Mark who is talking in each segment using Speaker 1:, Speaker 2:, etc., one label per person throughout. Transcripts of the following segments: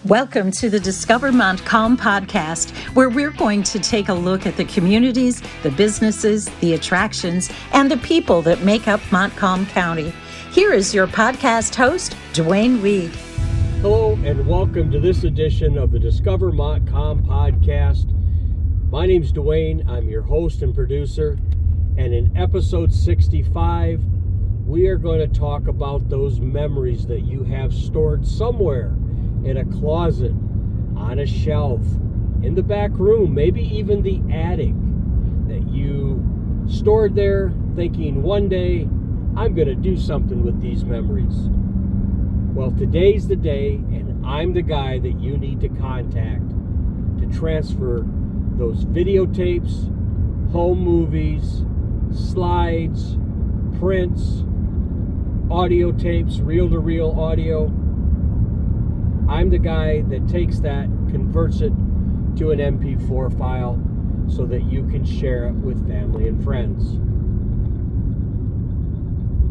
Speaker 1: Welcome to the Discover Montcalm podcast, where we're going to take a look at the communities, the businesses, the attractions, and the people that make up Montcalm County. Here is your podcast host, Dwayne Weed.
Speaker 2: Hello, and welcome to this edition of the Discover Montcalm podcast. My name's Dwayne. I'm your host and producer. And in episode 65, we are going to talk about those memories that you have stored somewhere in a closet, on a shelf, in the back room, maybe even the attic, that you stored there thinking one day, I'm going to do something with these memories. Well, today's the day, and I'm the guy that you need to contact to transfer those videotapes, home movies, slides, prints, audio tapes, reel-to-reel audio. I'm the guy that takes that, converts it to an MP4 file so that you can share it with family and friends.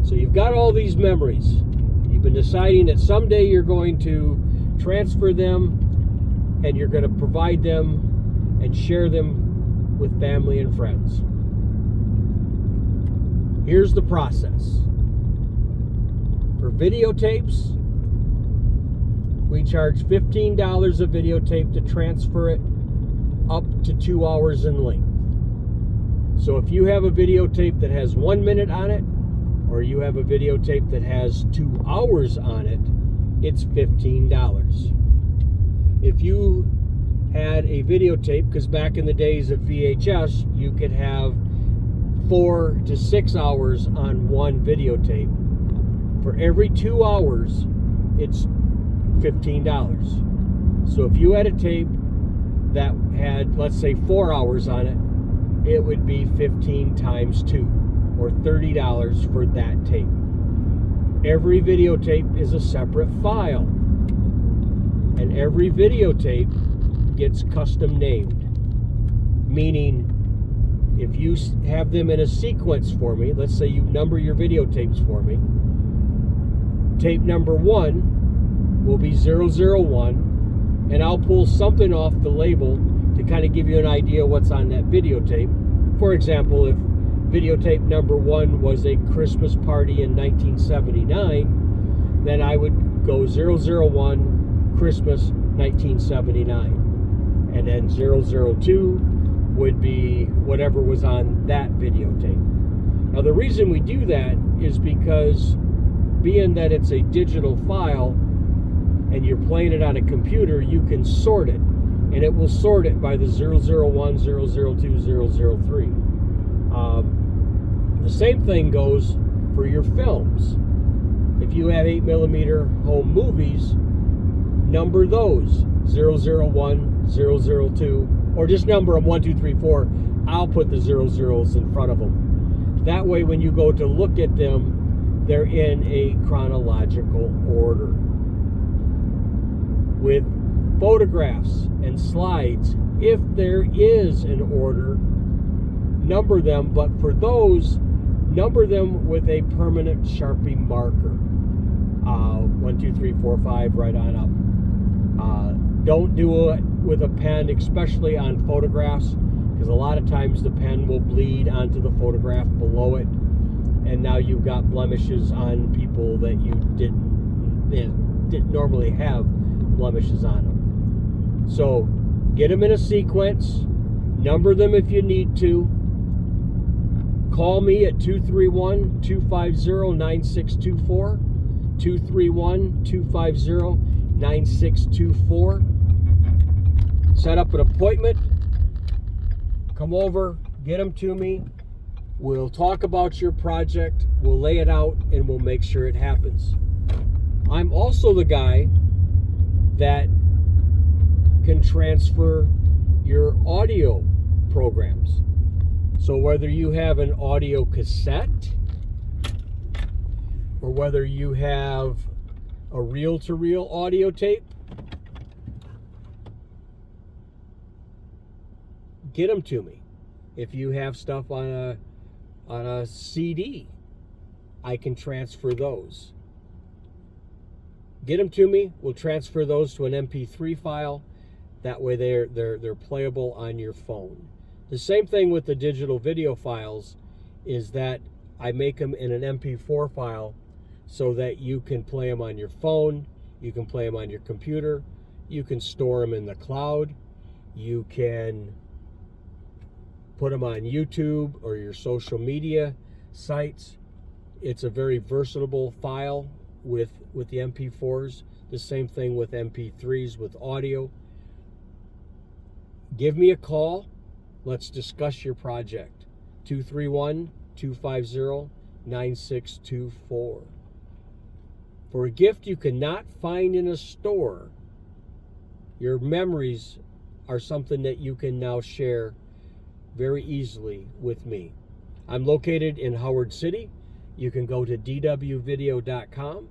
Speaker 2: So you've got all these memories. You've been deciding that someday you're going to transfer them and you're going to provide them and share them with family and friends. Here's the process. For videotapes, we charge $15 a videotape to transfer it up to 2 hours in length. So if you have a videotape that has 1 minute on it, or you have a videotape that has 2 hours on it, it's $15. If you had a videotape, because back in the days of VHS, you could have 4 to 6 hours on one videotape. For every 2 hours, it's $15. So if you had a tape that had, let's say, 4 hours on it, it would be 15 times 2, or $30 for that tape. Every videotape is a separate file, and every videotape gets custom named, meaning if you have them in a sequence for me, let's say you number your videotapes for me, tape number 1 will be 001, and I'll pull something off the label to kind of give you an idea what's on that videotape. For example, if videotape number 1 was a Christmas party in 1979, then I would go 001 Christmas 1979, and then 002 would be whatever was on that videotape. Now the reason we do that is because being that it's a digital file and you're playing it on a computer, you can sort it, and it will sort it by the 001, 002, 003. The same thing goes for your films. If you have 8mm home movies, number those 001, 002, or just number them 1, 2, 3, 4. I'll put the 00s in front of them. That way when you go to look at them, they're in a chronological order. With photographs and slides, if there is an order, number them, but for those, number them with a permanent Sharpie marker. 1, 2, 3, 4, 5, right on up. Don't do it with a pen, especially on photographs, because a lot of times the pen will bleed onto the photograph below it, and now you've got blemishes on people that you didn't normally have blemishes on them. So get them in a sequence, number them if you need to. Call me at 231-250-9624, 231-250-9624. Set up an appointment, come over, get them to me. We'll talk about your project, we'll lay it out, and we'll make sure it happens. I'm also the guy that can transfer your audio programs. So whether you have an audio cassette, or whether you have a reel-to-reel audio tape, get them to me. If you have stuff on a CD, I can transfer those. Get them to me. We'll transfer those to an MP3 file. That way they're playable on your phone. The same thing with the digital video files is that I make them in an MP4 file so that you can play them on your phone, you can play them on your computer, you can store them in the cloud, you can put them on YouTube or your social media sites. It's a very versatile file with the MP4s. The same thing with MP3s with audio. Give me a call. Let's discuss your project. 231-250-9624. For a gift you cannot find in a store, your memories are something that you can now share very easily with me. I'm located in Howard City. You can go to dwvideo.com.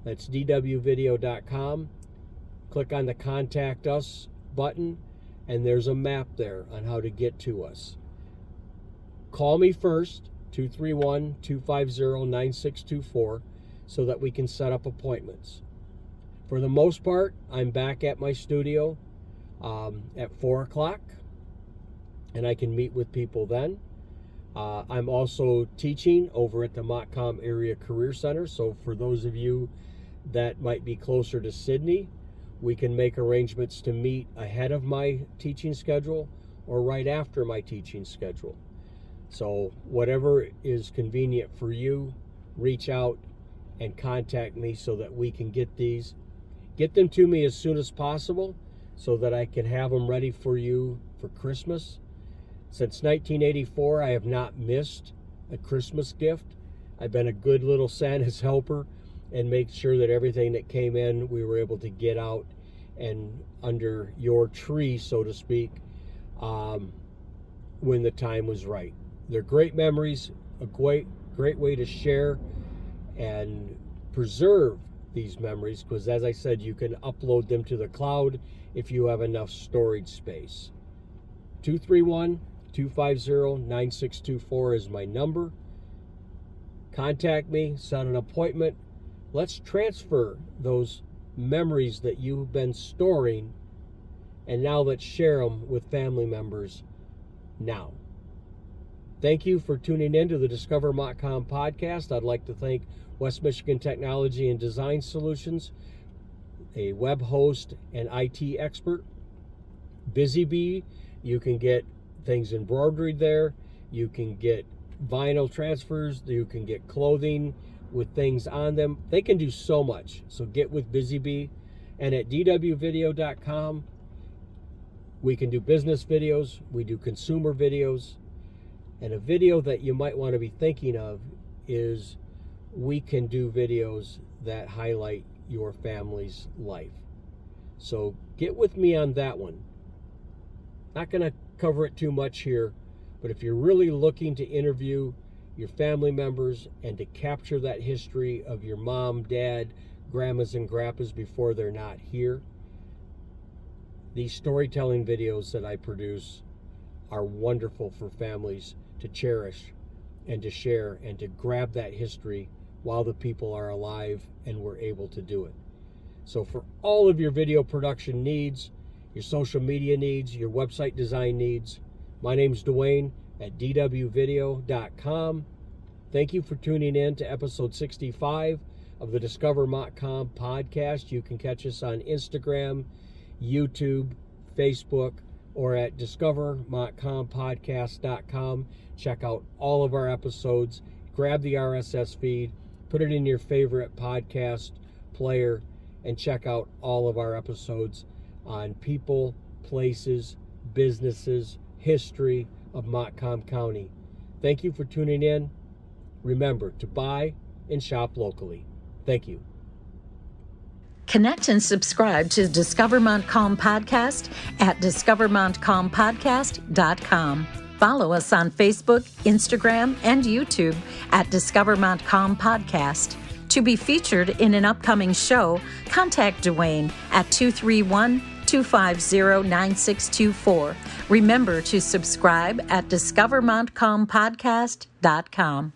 Speaker 2: That's dwvideo.com. Click on the Contact Us button, and there's a map there on how to get to us. Call me first, 231-250-9624, so that we can set up appointments. For the most part, I'm back at my studio at 4 o'clock, and I can meet with people then. I'm also teaching over at the Montcalm Area Career Center, so for those of you that might be closer to Sydney, we can make arrangements to meet ahead of my teaching schedule or right after my teaching schedule. So whatever is convenient for you, reach out and contact me so that we can get them to me as soon as possible so that I can have them ready for you for Christmas. Since 1984, I have not missed a Christmas gift. I've been a good little Santa's helper and make sure that everything that came in, we were able to get out and under your tree, so to speak, when the time was right. They're great memories, a great way to share and preserve these memories, because as I said, you can upload them to the cloud if you have enough storage space. 231-250-9624 is my number. Contact me, set an appointment. Let's transfer those memories that you've been storing, and now let's share them with family members now. Thank you for tuning in to the Discover Montcalm podcast. I'd like to thank West Michigan Technology and Design Solutions, a web host and IT expert. Busy Bee, you can get things embroidered there. You can get vinyl transfers. You can get clothing with things on them. They can do so much. So get with Busy Bee. And at dwvideo.com, we can do business videos. We do consumer videos. And a video that you might want to be thinking of is we can do videos that highlight your family's life. So get with me on that one. Not going to cover it too much here, but if you're really looking to interview your family members and to capture that history of your mom, dad, grandmas, and grandpas before they're not here, these storytelling videos that I produce are wonderful for families to cherish and to share and to grab that history while the people are alive and we're able to do it. So for all of your video production needs, your social media needs, your website design needs, my name's Dwayne at dwvideo.com. Thank you for tuning in to episode 65 of the Discover Montcalm podcast. You can catch us on Instagram, YouTube, Facebook, or at discovermontcalmpodcast.com. Check out all of our episodes. Grab the RSS feed, put it in your favorite podcast player, and check out all of our episodes on people, places, businesses, history of Montcalm County. Thank you for tuning in. Remember to buy and shop locally. Thank you.
Speaker 1: Connect and subscribe to Discover Montcalm Podcast at discovermontcalmpodcast.com. Follow us on Facebook, Instagram, and YouTube at Discover Montcalm Podcast. To be featured in an upcoming show, contact Dwayne at 231-250-9624. Remember to subscribe at discovermontcalmpodcast.com.